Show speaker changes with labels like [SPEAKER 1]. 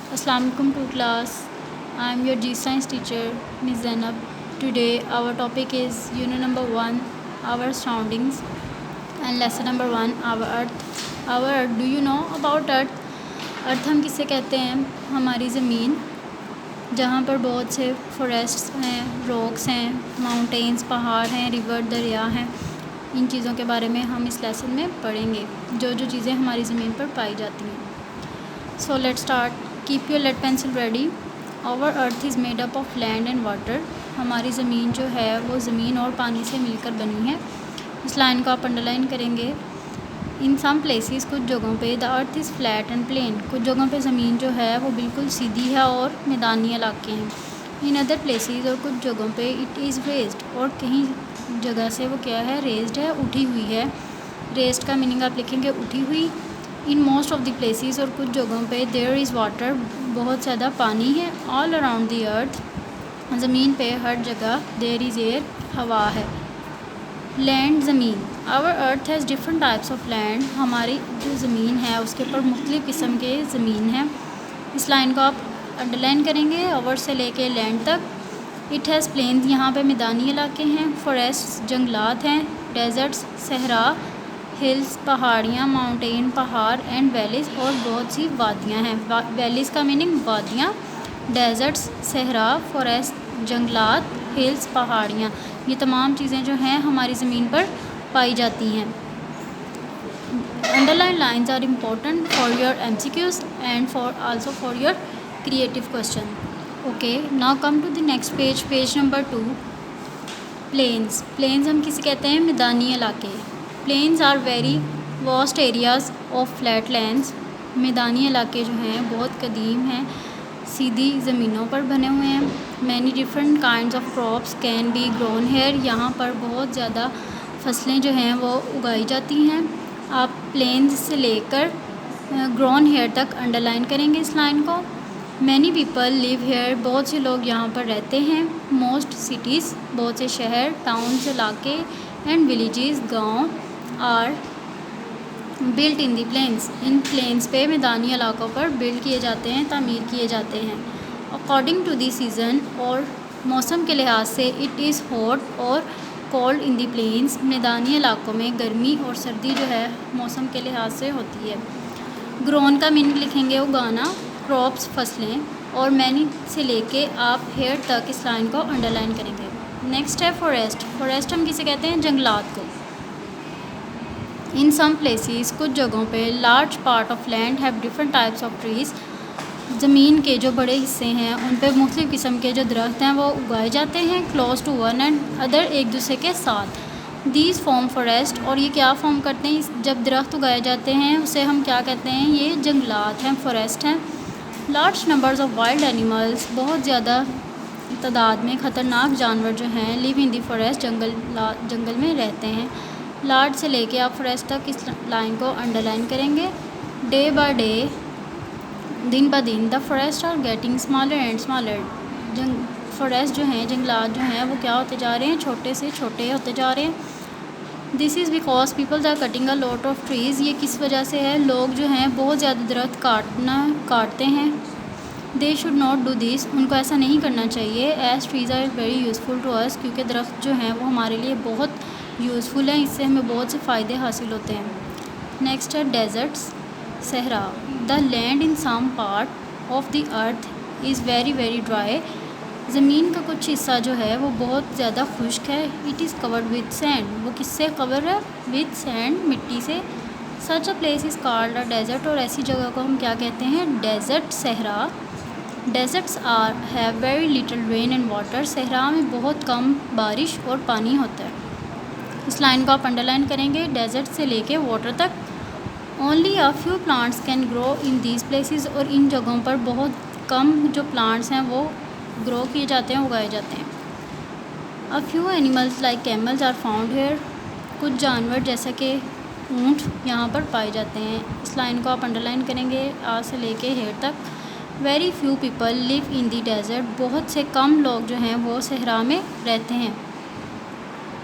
[SPEAKER 1] Assalamualaikum to class. I am your G Science teacher, Ms. Zainab. Today our topic is unit number 1, our surroundings, and lesson number 1, our earth. Our earth, do you know about earth? अर्थ हम किसे कहते हैं? हमारी ज़मीन, जहाँ पर बहुत से फॉरेस्ट्स हैं, रॉक्स हैं, माउंटेन्स, पहाड़ हैं, रिवर, दरिया हैं। इन चीज़ों के बारे में हम इस लेसन में पढ़ेंगे, जो जो चीज़ें हमारी ज़मीन पर पाई जाती हैं। So let's start. Keep your lead pencil ready. Our earth is made up of land and water. हमारी ज़मीन जो है वो ज़मीन और पानी से मिलकर बनी है। इस लाइन को आप अंडरलाइन करेंगे। इन सम प्लेसेस, कुछ जगहों पे, the earth is flat and plain. कुछ जगहों पे ज़मीन जो है वो बिल्कुल सीधी है और मैदानी इलाके हैं। इन अदर प्लेसेस, और कुछ जगहों पे, इट इज़ रेज्ड, और कहीं जगह से वो क्या है, रेज्ड है, उठी हुई है। रेज्ड का मीनिंग आप लिखेंगे उठी हुई। In most of the places, और कुछ जगहों पे, देयर इज़ वाटर, बहुत ज़्यादा पानी है। ऑल अराउंड द अर्थ, ज़मीन पे हर जगह, देयर इज़ एयर, हवा है। लैंड, ज़मीन। Our earth has different types of land. हमारी जो ज़मीन है उसके ऊपर मुख्तलिफ़ किस्म के ज़मीन है। इस लाइन को आप अंडरलाइन करेंगे, आवर से लेके लैंड तक। इट हैज़ प्लेन्स, यहाँ पे मैदानी इलाके हैं। फॉरेस्ट, जंगलात हैं। डेजर्ट्स, सहरा। हिल्स, पहाड़ियाँ, माउंटेन, पहाड़, एंड वैलीज़, और बहुत सी वादियाँ हैं। वैलीज़ का मीनिंग वादियाँ। डेजर्ट्स, सहरा, फॉरेस्ट, जंगलात, हिल्स, पहाड़ियाँ, ये तमाम चीज़ें जो हैं हमारी ज़मीन पर पाई जाती हैं। Underline lines are important for your MCQs and also for your creative question. Okay, now come to the next page, page number 2। Plains. Plains हम किसे कहते हैं? मैदानी इलाके। Plains are very vast areas of flat lands. मैदानी इलाके जो हैं बहुत कदीम हैं, सीधी ज़मीनों पर बने हुए हैं। Many different kinds of crops can be grown here. यहाँ पर बहुत ज़्यादा फसलें जो हैं वो उगाई जाती हैं। आप प्लेन्स से लेकर ग्रोन हेयर तक अंडरलाइन करेंगे इस लाइन को। मैनी पीपल लिव हेयर, बहुत से लोग यहाँ पर रहते हैं। मोस्ट सिटीज़, बहुत से शहर, टाउन्स, इलाके, एंड विलेजेस, गाँव, are built in the plains. In plains पे, मैदानी इलाकों पर बिल्ड किए जाते हैं, तामीर किए जाते हैं। अकॉर्डिंग टू दी सीज़न, और मौसम के लिहाज से, इट इज़ हॉट और कोल्ड इन दी प्लेन्स। मैदानी इलाकों में गर्मी और सर्दी जो है मौसम के लिहाज से होती है। ग्रोन का मीनिंग लिखेंगे उगाना, क्रॉप्स, फसलें, और मैनी से लेके आप हेयर तक इस लाइन को अंडरलाइन करेंगे। नेक्स्ट है फॉरेस्ट। फॉरेस्ट हम किसे कहते हैं? जंगलात को। इन सम प्लेसेस, कुछ जगहों पे, large part of land have different types of trees. ज़मीन के जो बड़े हिस्से हैं उन पे मुख्तलिफ़ किस्म के जो दरख्त हैं वो उगाए जाते हैं, close to one and other, एक दूसरे के साथ। दीज फॉर्म फॉरेस्ट, और ये क्या फॉर्म करते हैं? जब दरख्त उगाए जाते हैं उसे हम क्या कहते हैं? ये जंगलात हैं, फॉरेस्ट हैं। Large numbers of wild animals, बहुत ज़्यादा तादाद में ख़तरनाक जानवर जो हैं, लिव इन दी फॉरेस्ट, जंगल में रहते हैं। लार्ज से लेके आप फॉरेस्ट तक इस लाइन को अंडरलाइन करेंगे। डे बाय डे, दिन ब दिन, the forest are getting smaller and smaller. Forest जो हैं, जंगलात जो हैं, वो क्या होते जा रहे हैं? छोटे से छोटे होते जा रहे हैं। This is because people are cutting a lot of trees. ये किस वजह से है? लोग जो हैं बहुत ज़्यादा दरख्त काटते हैं। They should not do this, उनको ऐसा नहीं करना चाहिए। As trees are very useful to us, क्योंकि दरख्त जो हैं वो हमारे लिए बहुत यूज़फुल है, इससे हमें बहुत से फ़ायदे हासिल होते हैं। नेक्स्ट है डेजर्ट्स, सहरा। The land in some part of the earth is very very dry. ज़मीन का कुछ हिस्सा जो है वो बहुत ज़्यादा खुश्क है। It is covered with sand, वो किससे कवर है? विद सैंड, मिट्टी से। Such a place is called a desert, और ऐसी जगह को हम क्या कहते हैं? डेजर्ट, सहरा। Deserts are have very little rain and water. सहरा में बहुत कम बारिश और पानी होता है। इस लाइन को आप अंडरलाइन करेंगे, डेजर्ट से लेके वाटर तक। Only a few plants can grow in these places, और इन जगहों पर बहुत कम जो प्लांट्स हैं वो ग्रो किए जाते हैं, उगाए जाते हैं। A few animals like camels are found here. कुछ जानवर जैसा कि ऊँट यहाँ पर पाए जाते हैं। इस लाइन को आप अंडरलाइन करेंगे, आ से लेके हेयर तक। Very few people live in the desert, बहुत से कम लोग जो हैं वो सहरा में रहते हैं।